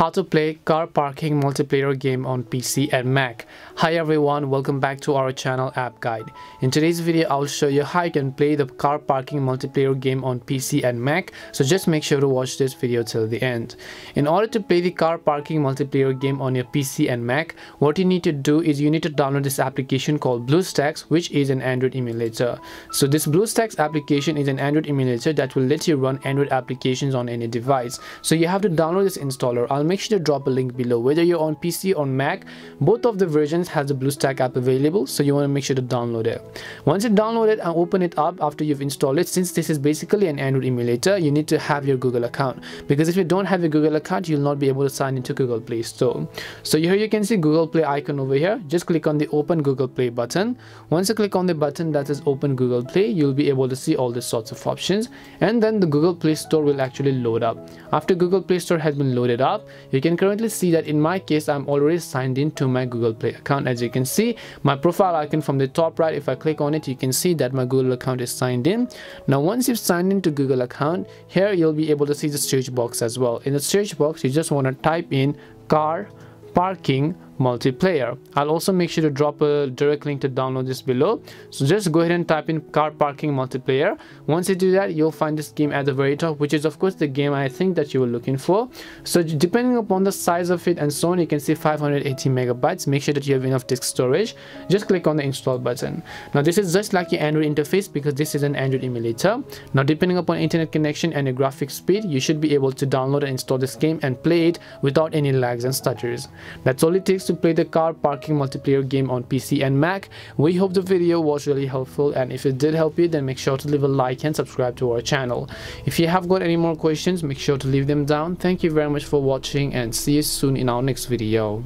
how to play car parking multiplayer game on PC and Mac. Hi everyone, welcome back to our channel App Guide. In today's video, I'll show you how you can play the car parking multiplayer game on PC and Mac, so just make sure to watch this video till the end. In order to play the car parking multiplayer game on your PC and Mac, what you need to do is you need to download this application called Bluestacks, which is an Android emulator. So this Bluestacks application is an Android emulator that will let you run Android applications on any device. So you have to download this installer. I'll make sure to drop a link below. Whether you're on PC or Mac, both of the versions have the Bluestacks app available, so you want to make sure to download it. Once you download it and open it up after you've installed it, since this is basically an Android emulator, you need to have your Google account, because if you don't have your Google account, you'll not be able to sign into Google Play Store. So here you can see Google Play icon over here. Just click on the Open Google Play button. Once you click on the button that says Open Google Play, you'll be able to see all these sorts of options, and then the Google Play Store will actually load up. After Google Play Store has been loaded up, you can currently see that in my case, I'm already signed in to my Google Play account. As you can see, my profile icon from the top right, if I click on it, you can see that my Google account is signed in. Now once you've signed into Google account, here you'll be able to see the search box as well. In the search box, you just want to type in car parking multiplayer. I'll also make sure to drop a direct link to download this below, so just go ahead and type in car parking multiplayer. Once you do that, you'll find this game at the very top, which is of course the game I think that you were looking for. So depending upon the size of it and so on, you can see 580 megabytes. Make sure that you have enough disk storage. Just click on the install button. Now this is just like your Android interface, because this is an Android emulator. Now depending upon internet connection and your graphics speed, you should be able to download and install this game and play it without any lags and stutters. That's all it takes to play the car parking multiplayer game on PC and Mac. We hope the video was really helpful, and if it did help you, then make sure to leave a like and subscribe to our channel. If you have got any more questions, make sure to leave them down. Thank you very much for watching, and see you soon in our next video.